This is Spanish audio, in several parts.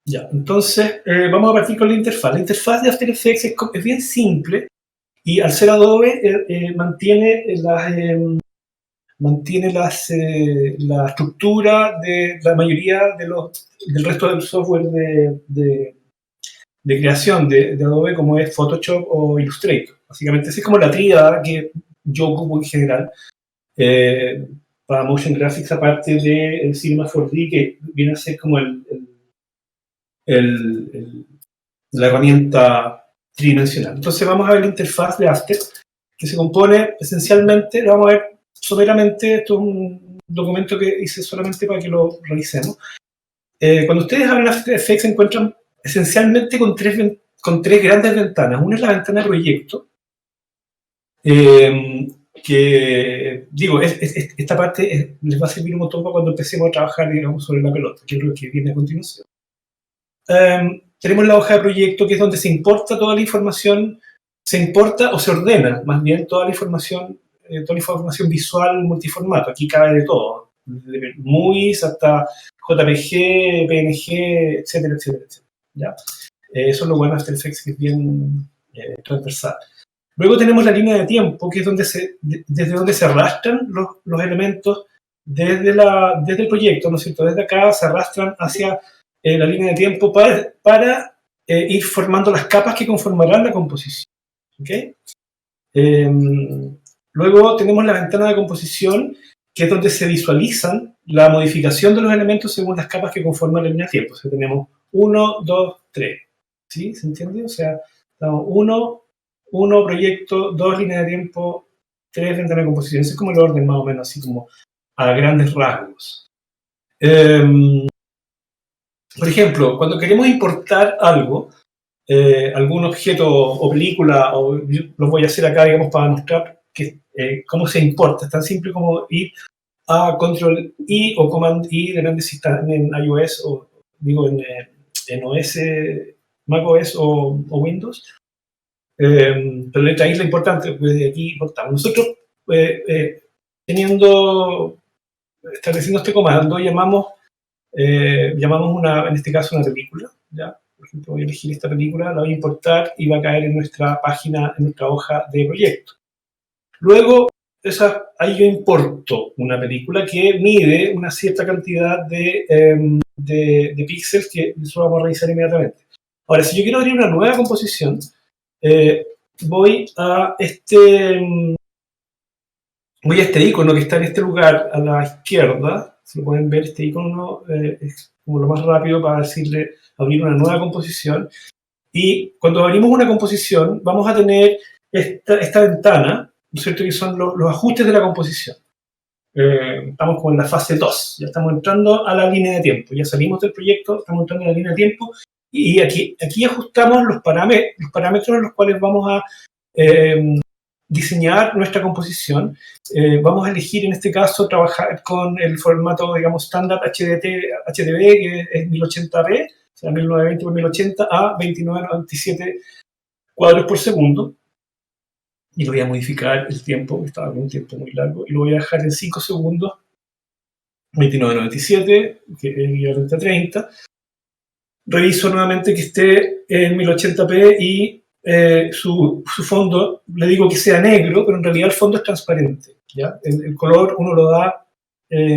Ya, entonces vamos a partir con la interfaz. La interfaz de After Effects es bien simple y al ser Adobe mantiene la estructura de la mayoría del resto del software de creación de Adobe, como es Photoshop o Illustrator. Básicamente, esa es como la tríada que yo ocupo en general para Motion Graphics, aparte del Cinema 4D, que viene a ser como la herramienta tridimensional. Entonces vamos a ver la interfaz de After, que se compone esencialmente, lo vamos a ver someramente, esto es un documento que hice solamente para que lo revisemos. Cuando ustedes abren After Effects se encuentran esencialmente con tres grandes ventanas. Una es la ventana de proyecto, que, digo, esta parte les va a servir un montón para cuando empecemos a trabajar, digamos, sobre la pelota, que es lo que viene a continuación. Tenemos la hoja de proyecto, que es donde se importa toda la información, se importa o se ordena, más bien, toda la información visual multiformato. Aquí cabe de todo, desde MUIs hasta JPG, PNG, etcétera, etcétera, etcétera. ¿Ya? Eso es lo bueno de After Effects, que es bien transversal. Luego tenemos la línea de tiempo, que es desde donde se arrastran los elementos desde el proyecto, ¿no es cierto? Desde acá se arrastran hacia la línea de tiempo para ir formando las capas que conformarán la composición. ¿Okay? Luego tenemos la ventana de composición, que es donde se visualizan la modificación de los elementos según las capas que conforman la línea de tiempo. O sea, tenemos 1, 2, 3. ¿Sí? ¿Se entiende? O sea, estamos 1, proyecto, 2, línea de tiempo, 3, ventana de composición. Ese es como el orden más o menos, así como a grandes rasgos. Por ejemplo, cuando queremos importar algo, algún objeto o película, o lo voy a hacer acá, digamos, para mostrar cómo se importa. Es tan simple como ir a Control-I o Command-I, depende si está en iOS o, digo, en OS, macOS o Windows. Pero letra I es lo importante, porque de aquí importamos. Nosotros, estableciendo este comando, llamamos en este caso, una película, ¿ya? Por ejemplo, voy a elegir esta película, la voy a importar y va a caer en nuestra página, en nuestra hoja de proyecto. Luego, ahí yo importo una película que mide una cierta cantidad de píxeles, que eso vamos a revisar inmediatamente. Ahora, si yo quiero abrir una nueva composición, voy a este icono que está en este lugar a la izquierda. Si lo pueden ver, este icono es como lo más rápido para decirle abrir una nueva composición. Y cuando abrimos una composición, vamos a tener esta ventana, ¿no es cierto?, que son los ajustes de la composición. Estamos como en la fase 2, ya estamos entrando a la línea de tiempo. Ya salimos del proyecto, estamos entrando a la línea de tiempo, y aquí ajustamos los parámetros en los cuales vamos a diseñar nuestra composición. Vamos a elegir en este caso trabajar con el formato, digamos, estándar HDB, que es 1080p, o sea, 1920 por 1080 a 2997 cuadros por segundo. Y lo voy a modificar el tiempo, que estaba con un tiempo muy largo, y lo voy a dejar en 5 segundos, 2997, que es el 30. Reviso nuevamente que esté en 1080p y su fondo, le digo que sea negro, pero en realidad el fondo es transparente, ¿ya? El color uno lo da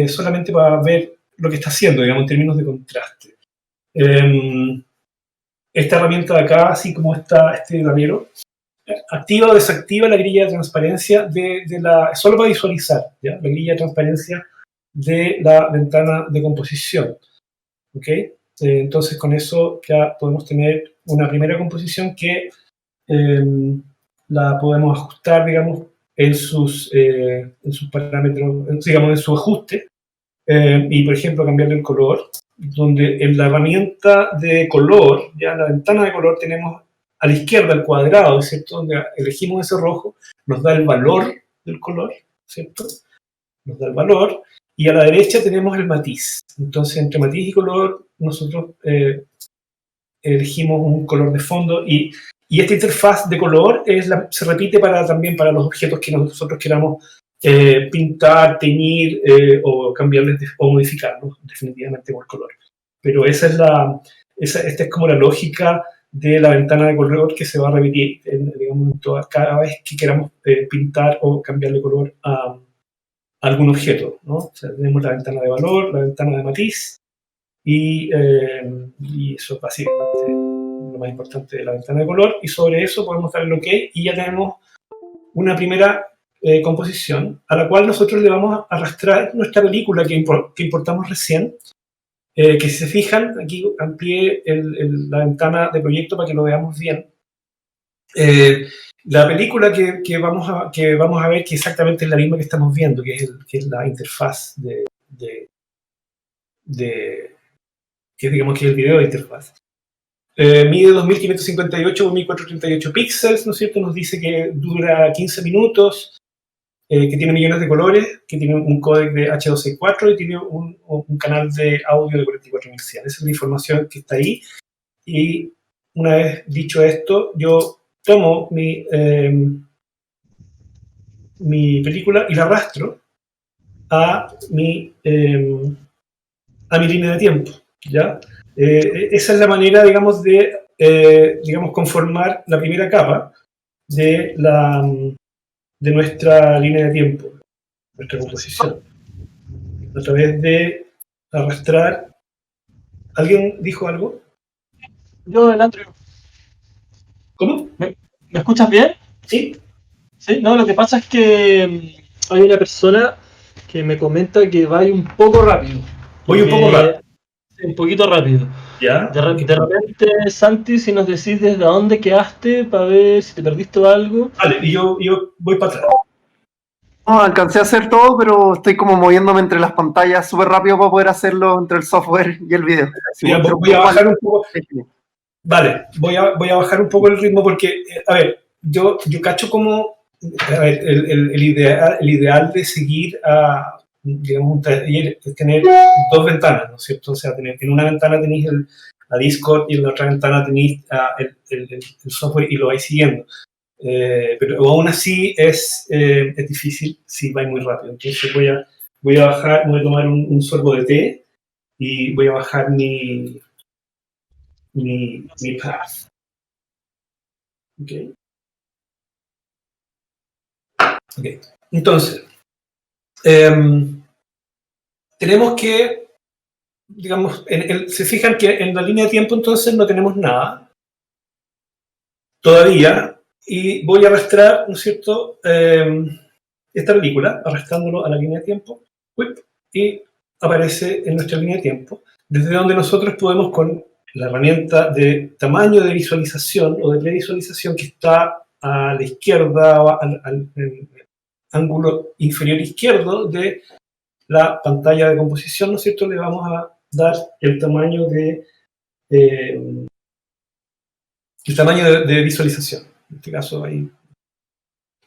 solamente para ver lo que está haciendo, digamos, en términos de contraste. Esta herramienta de acá, así como este tablero, activa o desactiva la grilla de transparencia solo para visualizar, ¿ya? La grilla de transparencia de la ventana de composición. ¿Ok? Entonces con eso ya podemos tener una primera composición que la podemos ajustar, digamos, en sus parámetros, digamos, en su ajuste, y por ejemplo cambiarle el color, donde en la herramienta de color, ya en la ventana de color, tenemos a la izquierda el cuadrado, ¿cierto?, donde elegimos ese rojo, nos da el valor del color, ¿cierto?, nos da el valor, y a la derecha tenemos el matiz. Entonces, entre matiz y color, nosotros elegimos un color de fondo, y esta interfaz de color se repite también para los objetos que nosotros queramos pintar, teñir o cambiarles o modificarlos definitivamente por color. Pero esa es esta es como la lógica de la ventana de color que se va a repetir, digamos, cada vez que queramos pintar o cambiarle color a algún objeto, ¿no? O sea, tenemos la ventana de valor, la ventana de matiz, y eso es básicamente lo más importante de la ventana de color, y sobre eso podemos dar el OK, y ya tenemos una primera composición, a la cual nosotros le vamos a arrastrar nuestra película que importamos recién, que si se fijan, aquí amplié la ventana de proyecto para que lo veamos bien. La película que vamos a ver, que exactamente es la misma que estamos viendo, que es la interfaz que digamos que es el video de interfaz. Mide 2558 por 1438 píxeles, ¿no es cierto? Nos dice que dura 15 minutos, que tiene millones de colores, que tiene un códec de H264 y tiene un canal de audio de 44100. Esa es la información que está ahí. Y una vez dicho esto, yo tomo mi película y la arrastro a mi línea de tiempo, ¿ya? Esa es la manera, digamos, de conformar la primera capa de nuestra línea de tiempo, nuestra composición, a través de arrastrar. ¿Alguien dijo algo? Yo, el Andrew. ¿Cómo? ¿Me escuchas bien? Sí. Sí, no, lo que pasa es que hay una persona que me comenta que va un poco rápido. Voy un poco rápido. Un poquito rápido. ¿Ya? De repente, Santi, si nos decís desde dónde quedaste para ver si te perdiste algo. Vale, y yo voy para atrás. No, alcancé a hacer todo, pero estoy como moviéndome entre las pantallas súper rápido para poder hacerlo entre el software y el video. Sí, voy a bajar un poco. Vale, voy a bajar un poco el ritmo porque, a ver, yo cacho como, a ver, el ideal de seguir a, digamos, un taller es tener dos ventanas, ¿no es cierto? O sea, en una ventana tenéis a Discord y en la otra ventana tenéis el software y lo vais siguiendo. Pero aún así es difícil si vais muy rápido. Entonces voy a bajar, voy a tomar un sorbo de té y voy a bajar mi path. Okay. Entonces, tenemos que, digamos, se fijan que en la línea de tiempo entonces no tenemos nada todavía, y voy a arrastrar, ¿no es cierto?, esta película, arrastrándolo a la línea de tiempo, y aparece en nuestra línea de tiempo, desde donde nosotros podemos, con la herramienta de tamaño de visualización o de previsualización que está a la izquierda, al ángulo inferior izquierdo de la pantalla de composición, ¿no es cierto?, le vamos a dar el tamaño de visualización. En este caso ahí.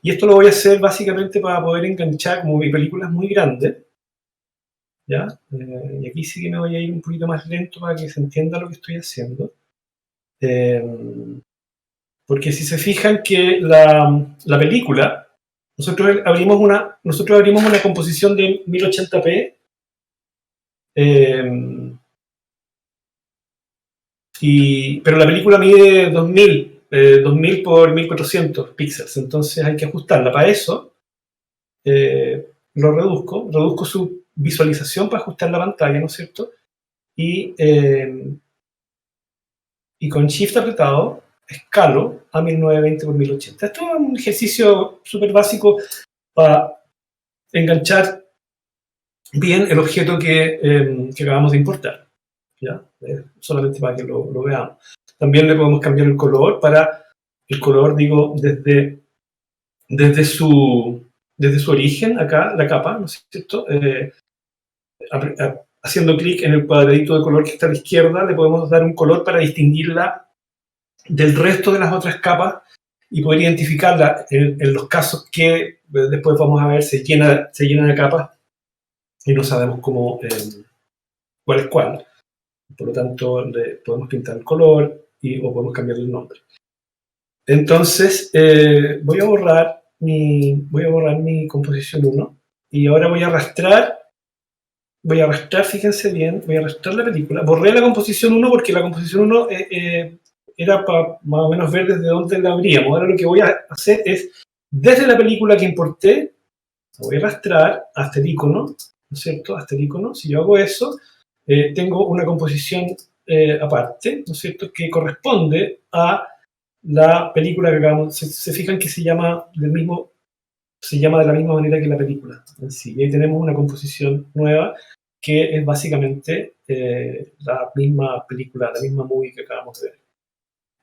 Y esto lo voy a hacer básicamente para poder enganchar, como mi película es muy grande, ¿ya? Y aquí sí que me voy a ir un poquito más lento para que se entienda lo que estoy haciendo. Porque si se fijan que la película, nosotros abrimos una composición de 1080p, pero la película mide 2000 por 1400 píxeles, entonces hay que ajustarla. Para eso lo reduzco su visualización para ajustar la pantalla, ¿no es cierto? Y con Shift apretado escalo a 1920 por 1080. Esto es un ejercicio súper básico para enganchar bien el objeto que acabamos de importar, ¿ya? Solamente para que lo veamos. También le podemos cambiar el color digo, desde su origen, acá, la capa, ¿no es cierto? Haciendo clic en el cuadradito de color que está a la izquierda, le podemos dar un color para distinguirla del resto de las otras capas y poder identificarla en los casos que después vamos a ver se llena de capas y no sabemos cuál es cuál. Por lo tanto, le podemos pintar el color o podemos cambiar el nombre. Entonces, voy a borrar mi composición 1 y ahora voy a arrastrar voy a arrastrar, fíjense bien, voy a arrastrar la película. Borré la composición 1 porque la composición 1 era para más o menos ver desde dónde la abríamos. Ahora lo que voy a hacer es, desde la película que importé, la voy a arrastrar hasta el icono, ¿no es cierto? Hasta el icono. Si yo hago eso, tengo una composición aparte, ¿no es cierto?, que corresponde a la película que acabamos. Se fijan que se llama de la misma manera que la película en sí. Y ahí tenemos una composición nueva que es básicamente la misma película, la misma movie que acabamos de ver.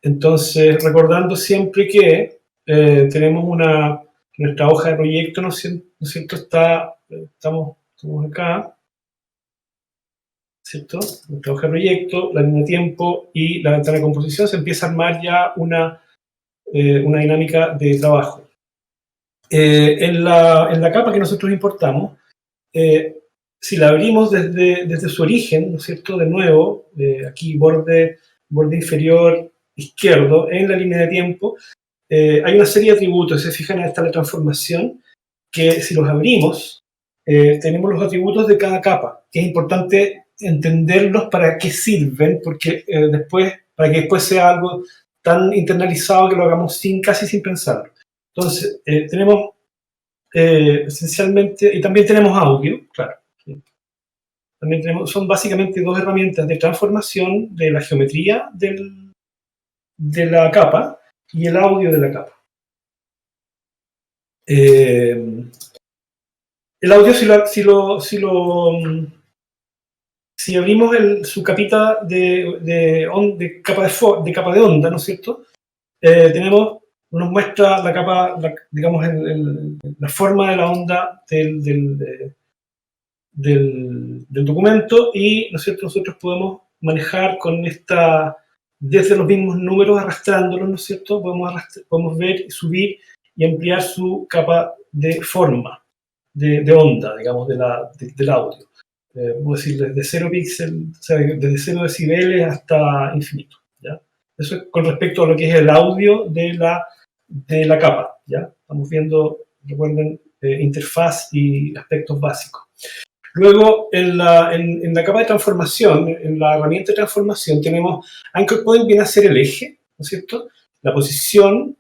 Entonces, recordando siempre que tenemos nuestra hoja de proyecto, ¿no es cierto? Estamos acá, ¿cierto? Nuestra hoja de proyecto, la línea de tiempo y la ventana de composición, se empieza a armar ya una dinámica de trabajo. En la capa que nosotros importamos, si la abrimos desde su origen, ¿no es cierto? De nuevo, aquí borde inferior izquierdo, en la línea de tiempo, hay una serie de atributos. Se fijan, esta la transformación, que si los abrimos, tenemos los atributos de cada capa, que es importante entenderlos para qué sirven, porque para que después sea algo tan internalizado que lo hagamos casi sin pensarlo. Entonces, tenemos esencialmente, y también tenemos audio, claro. También son básicamente dos herramientas de transformación de la geometría de la capa y el audio de la capa. El audio, si abrimos su capita de capa de onda, ¿no es cierto? Nos muestra la capa, digamos, la forma de la onda del documento, y, ¿no es cierto?, nosotros podemos manejar con desde los mismos números, arrastrándolos, ¿no es cierto? Podemos ver, subir y ampliar su capa de forma, de onda, digamos, del audio. Vamos a decir, desde 0 píxeles, o sea, desde 0 decibeles hasta infinito, ¿ya? Eso es con respecto a lo que es el audio de la capa, ¿ya? Estamos viendo, recuerden, interfaz y aspectos básicos. Luego, en la capa de transformación, en la herramienta de transformación, tenemos Anchor Point, viene a ser el eje, ¿no es cierto? La posición,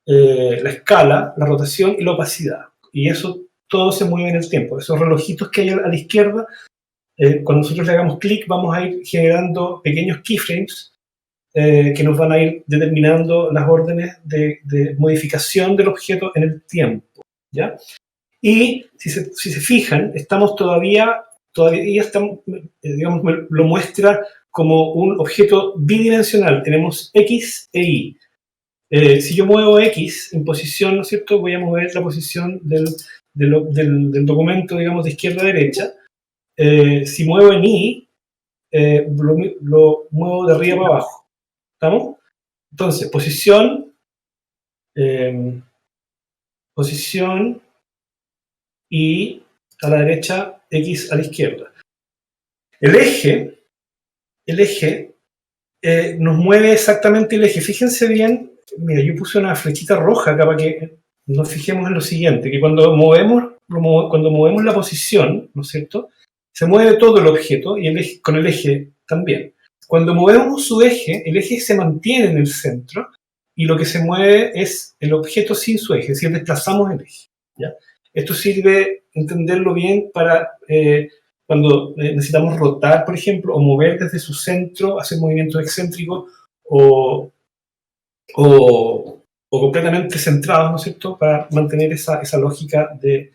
la escala, la rotación y la opacidad. Y eso todo se mueve en el tiempo. Esos relojitos que hay a la izquierda, cuando nosotros le hagamos clic, vamos a ir generando pequeños keyframes que nos van a ir determinando las órdenes de modificación del objeto en el tiempo, ¿ya? Y si se fijan, estamos todavía estamos, digamos, lo muestra como un objeto bidimensional. Tenemos X e Y. Si yo muevo X en posición, ¿no es cierto?, voy a mover la posición del documento, digamos, de izquierda a derecha. Si muevo en Y, lo muevo de arriba para abajo. ¿Estamos? Entonces, posición, y a la derecha, X a la izquierda. El eje nos mueve exactamente el eje. Fíjense bien, mira, yo puse una flechita roja acá para que nos fijemos en lo siguiente, que cuando movemos la posición, ¿no es cierto?, se mueve todo el objeto, y con el eje también. Cuando movemos su eje, el eje se mantiene en el centro, y lo que se mueve es el objeto sin su eje, es decir, desplazamos el eje, ¿ya? Esto sirve entenderlo bien para cuando necesitamos rotar, por ejemplo, o mover desde su centro, hacer movimientos excéntricos o completamente centrados, ¿no es cierto?, para mantener esa lógica de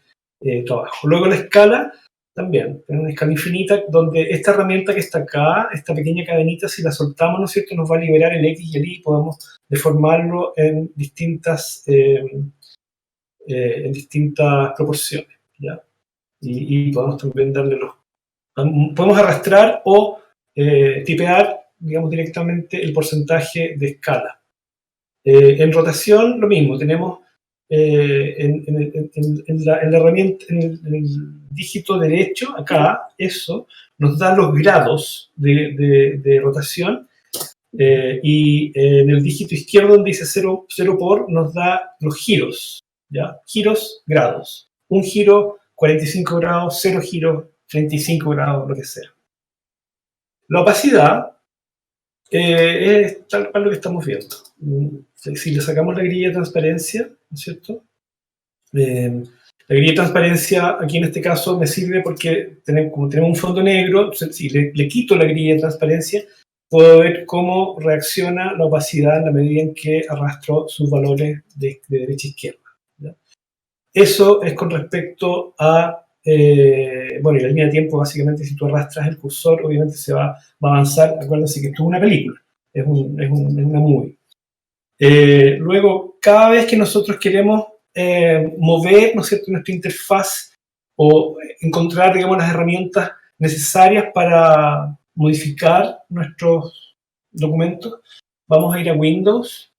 trabajo. Luego la escala, también, es una escala infinita, donde esta herramienta que está acá, esta pequeña cadenita, si la soltamos, ¿no es cierto?, nos va a liberar el X y el Y, podemos deformarlo en distintas proporciones, ¿ya? Y podemos también podemos arrastrar o tipear, digamos, directamente el porcentaje de escala. En rotación, lo mismo, tenemos en la herramienta, en el dígito derecho, acá, eso nos da los grados de rotación, y en el dígito izquierdo, donde dice 0 por, nos da los giros, ¿ya? Giros, grados. Un giro, 45 grados, 0 giros, 35 grados, lo que sea. La opacidad es tal cual lo que estamos viendo. Si le sacamos la grilla de transparencia, ¿no es cierto? La grilla de transparencia aquí en este caso me sirve porque como tenemos un fondo negro, si le quito la grilla de transparencia, puedo ver cómo reacciona la opacidad en la medida en que arrastro sus valores de derecha a izquierda, ¿ya? Eso es con respecto a, bueno, y la línea de tiempo, básicamente, si tú arrastras el cursor, obviamente se va a avanzar. Acuérdense que esto es una película, es una movie. Luego, cada vez que nosotros queremos mover, ¿no es cierto?, nuestra interfaz o encontrar, digamos, las herramientas necesarias para modificar nuestros documentos, vamos a ir a Windows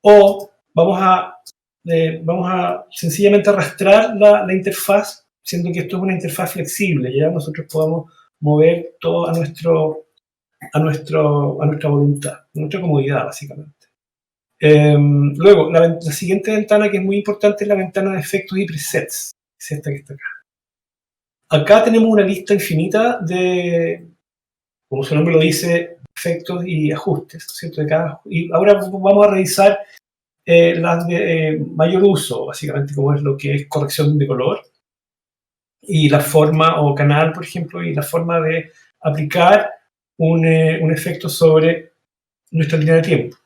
o vamos a sencillamente arrastrar la interfaz, siendo que esto es una interfaz flexible, ya nosotros podemos mover todo a nuestra voluntad, a nuestra comodidad, básicamente. Luego, la siguiente ventana que es muy importante es la ventana de efectos y presets, es esta que está acá. Acá tenemos una lista infinita de, como su nombre lo dice, efectos y ajustes, ¿cierto? Y ahora vamos a revisar las de mayor uso, básicamente, como es lo que es corrección de color y la forma, o canal, por ejemplo, y la forma de aplicar un efecto sobre nuestra línea de tiempo.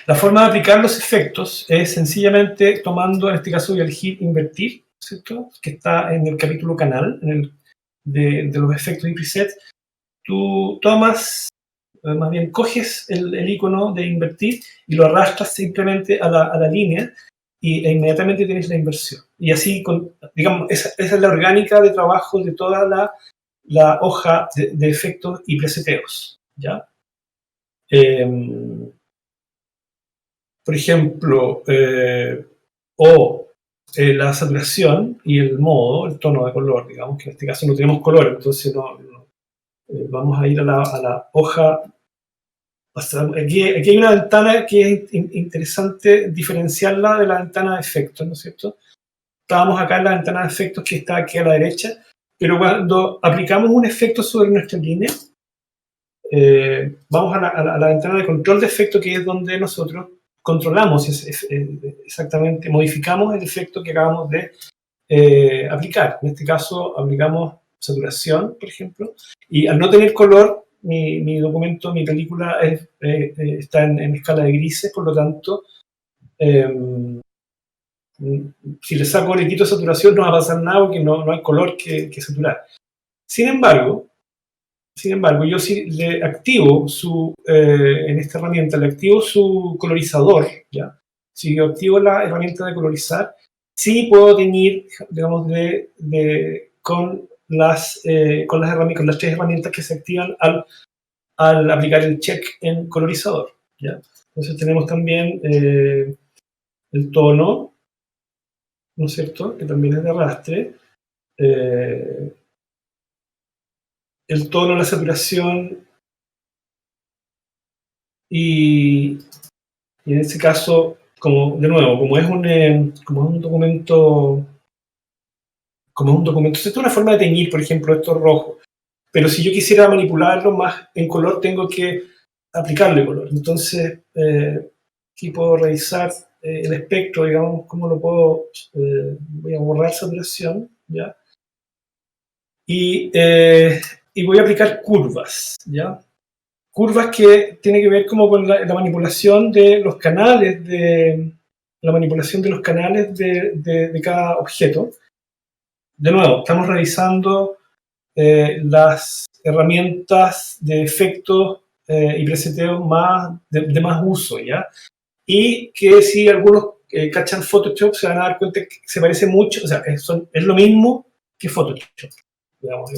La forma de aplicar los efectos es sencillamente tomando, en este caso voy a elegir invertir, ¿cierto?, que está en el capítulo canal, de los efectos y presets. Tú tomas, más bien coges el icono de invertir y lo arrastras simplemente a la línea e inmediatamente tienes la inversión. Y así, digamos, esa es la orgánica de trabajo de toda la hoja de efectos y preseteos, ¿ya? Por ejemplo, la saturación y el modo, el tono de color, digamos que en este caso no tenemos color, entonces vamos a ir a la hoja. Aquí hay una ventana que es interesante diferenciarla de la ventana de efectos, ¿no es cierto? Estábamos acá en la ventana de efectos que está aquí a la derecha, pero cuando aplicamos un efecto sobre nuestra línea, vamos a la ventana de control de efecto, que es donde nosotros controlamos exactamente, modificamos el efecto que acabamos de aplicar. En este caso aplicamos saturación, por ejemplo, y al no tener color, mi documento, mi película está en escala de grises, por lo tanto, si le saco, le quito saturación, no va a pasar nada porque no hay color que saturar. Sin embargo, yo si le activo en esta herramienta, le activo su colorizador, ¿ya? Si yo activo la herramienta de colorizar, sí puedo teñir, digamos, con las tres herramientas que se activan al aplicar el check en colorizador, ¿ya? Entonces tenemos también el tono, ¿no es cierto?, que también es de arrastre, el tono, la saturación y en este caso, de nuevo, como es un documento, esto es una forma de teñir, por ejemplo, esto es rojo, pero si yo quisiera manipularlo más en color, tengo que aplicarle color. Entonces, aquí puedo revisar el espectro, digamos, cómo lo puedo, voy a borrar saturación, ¿ya? Y voy a aplicar curvas, ¿ya? Curvas que tiene que ver como con la manipulación de los canales, de cada objeto. De nuevo, estamos revisando las herramientas de efectos y preseteo de más uso, ¿ya? Y que si algunos cachan Photoshop se van a dar cuenta que se parece mucho, o sea, es lo mismo que Photoshop, digamos,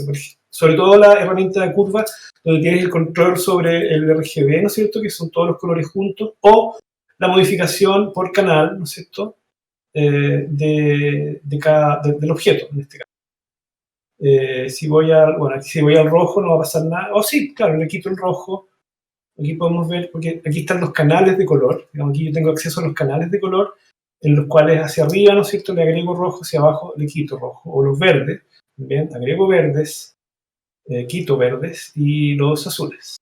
sobre todo la herramienta de curva, donde tienes el control sobre el RGB, ¿no es cierto?, que son todos los colores juntos, o la modificación por canal, ¿no es cierto?, del objeto, en este caso. Si voy al rojo no va a pasar nada, sí, claro, le quito el rojo. Aquí podemos ver, porque aquí están los canales de color, digamos, aquí yo tengo acceso a los canales de color, en los cuales hacia arriba, ¿no es cierto?, le agrego rojo, hacia abajo le quito rojo, o los verdes, Bien, agrego verdes, quito verdes y los azules.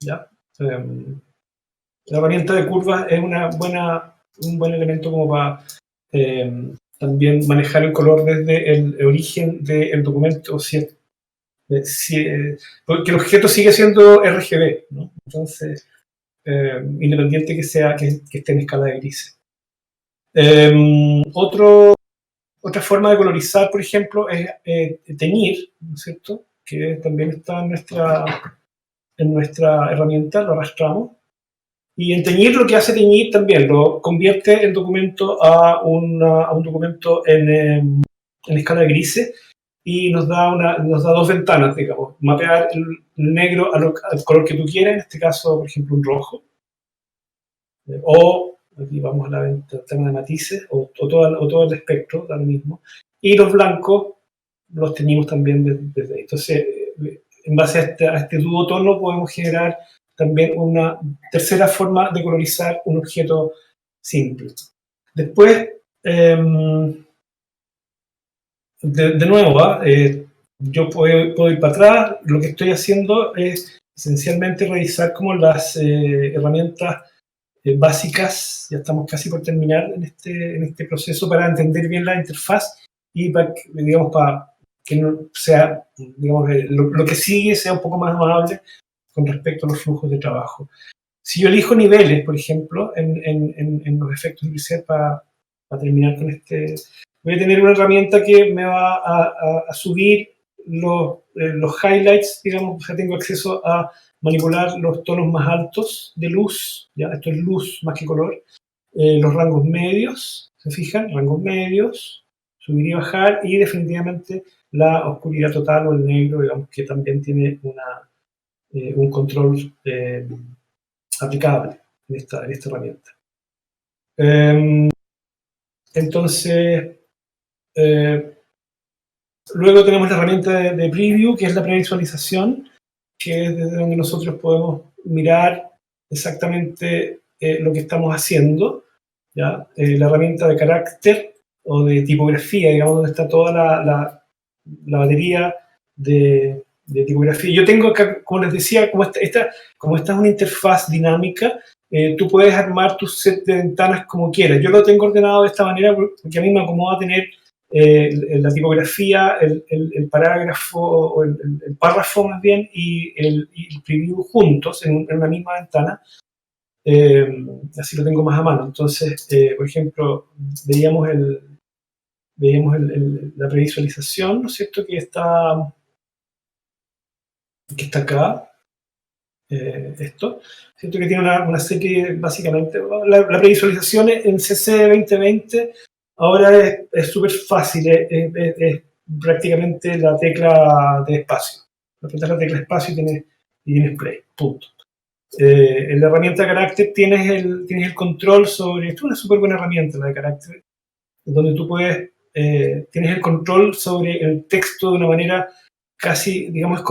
¿Ya? La herramienta de curvas es un buen elemento como para también manejar el color desde el origen del documento, porque el objeto sigue siendo RGB, ¿no? Entonces, independiente que esté en escala de grises. Otra forma de colorizar, por ejemplo, es teñir, ¿no es cierto? Que también está en nuestra herramienta, lo arrastramos. Y en teñir, lo que hace teñir también lo convierte el documento a un documento en escala de grises y nos da dos ventanas, digamos. Mapear el negro al color que tú quieras, en este caso, por ejemplo, un rojo. O, aquí vamos a la ventana de matices, o todo el espectro, da lo mismo. Y los blancos los teñimos también desde ahí. Entonces, en base a este duotono podemos generar también una tercera forma de colorizar un objeto simple. Después, de nuevo, yo puedo ir para atrás. Lo que estoy haciendo es esencialmente revisar como las herramientas básicas. Ya estamos casi por terminar en este proceso para entender bien la interfaz y para que no sea, digamos, lo que sigue sea un poco más amable con respecto a los flujos de trabajo. Si yo elijo niveles, por ejemplo, en los efectos de preset para terminar con voy a tener una herramienta que me va a subir los highlights, digamos, ya tengo acceso a manipular los tonos más altos de luz, ya esto es luz más que color, los rangos medios, ¿se fijan? Rangos medios, subir y bajar, y definitivamente la oscuridad total o el negro, digamos, que también tiene un control aplicable en esta herramienta. Entonces, luego tenemos la herramienta de preview, que es la previsualización, que es desde donde nosotros podemos mirar exactamente lo que estamos haciendo, ¿ya? La herramienta de carácter o de tipografía, digamos, donde está toda la batería de tipografía. Yo tengo acá, como les decía, como esta es una interfaz dinámica, tú puedes armar tu set de ventanas como quieras. Yo lo tengo ordenado de esta manera porque a mí me acomoda tener la tipografía, el parágrafo, o el párrafo más bien, y el preview juntos en una misma ventana. Así lo tengo más a mano. Entonces, por ejemplo, veíamos la previsualización, ¿no es cierto?, que está acá. Esto, siento que tiene una serie, básicamente, la previsualización en CC 2020 ahora es súper fácil, es prácticamente la tecla de espacio. Apretas la tecla espacio y tienes play, punto. En la herramienta de carácter tienes el control sobre, esto es una súper buena herramienta, la de carácter, donde tú tienes el control sobre el texto de una manera casi, digamos,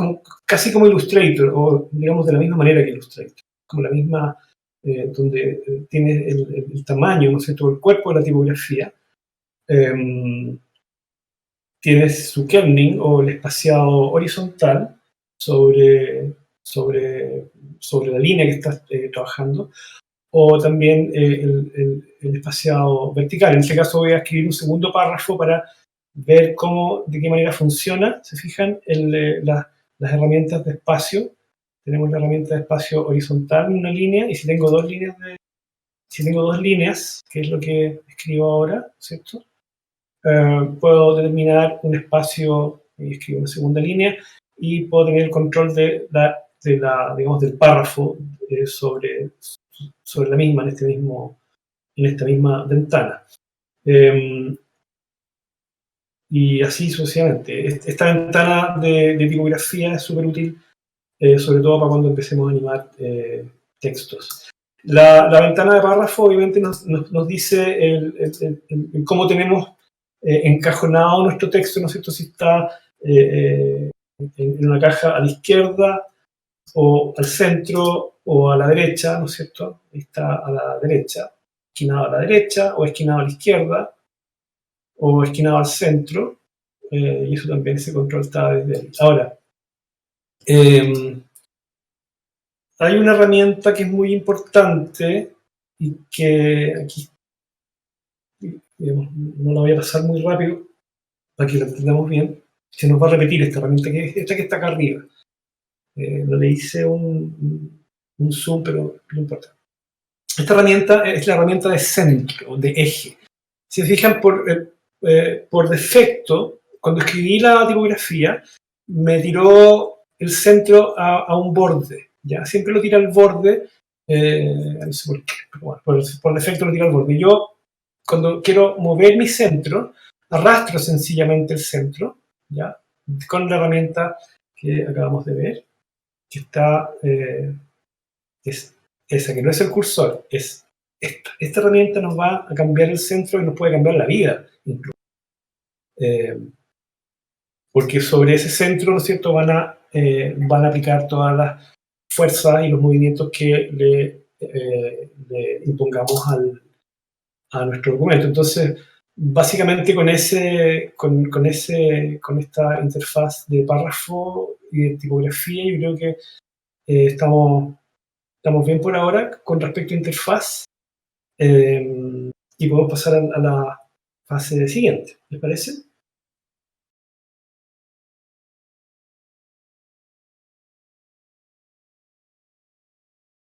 casi como Illustrator, o digamos de la misma manera que Illustrator, como la misma, donde tienes el tamaño, ¿no es cierto?, el cuerpo de la tipografía, tienes su kerning o el espaciado horizontal sobre la línea que estás trabajando, o también el espaciado vertical. En este caso voy a escribir un segundo párrafo para ver de qué manera funciona. ¿Se fijan? Las herramientas de espacio. Tenemos la herramienta de espacio horizontal en una línea, y si tengo dos líneas, que es lo que escribo ahora, ¿cierto? Puedo determinar un espacio y escribo una segunda línea, y puedo tener el control digamos, del párrafo sobre la misma, en esta misma ventana. Y así sucesivamente. Esta ventana de tipografía es súper útil, sobre todo para cuando empecemos a animar textos. La ventana de párrafo obviamente nos dice cómo tenemos encajonado nuestro texto, ¿no es cierto? Si está en una caja a la izquierda, o al centro, o a la derecha, ¿no es cierto? Está a la derecha, esquinado a la derecha, o esquinado a la izquierda, o esquinado al centro. y eso también ese control está desde ahí. Ahora, hay una herramienta que es muy importante y que aquí, digamos, no la voy a pasar muy rápido para que la entendamos bien. Se nos va a repetir esta herramienta, esta que está acá arriba. No le hice un zoom, pero no importa. Esta herramienta es la herramienta de centro, de eje. Si se fijan, por defecto, cuando escribí la tipografía, me tiró el centro a un borde. ¿Ya? Siempre lo tira al borde, no sé por qué, pero bueno, por defecto lo tira al borde. Yo, cuando quiero mover mi centro, arrastro sencillamente el centro, ¿ya? Con la herramienta que acabamos de ver, que está, es esa, que no es el cursor, es esta. Esta herramienta nos va a cambiar el centro y nos puede cambiar la vida, incluso. Porque sobre ese centro, ¿no es cierto?, van a aplicar todas las fuerzas y los movimientos que le impongamos a nuestro documento. Entonces, básicamente con esta interfaz de párrafo y de tipografía, yo creo que estamos bien por ahora con respecto a interfaz, y podemos pasar a la fase siguiente, ¿les parece?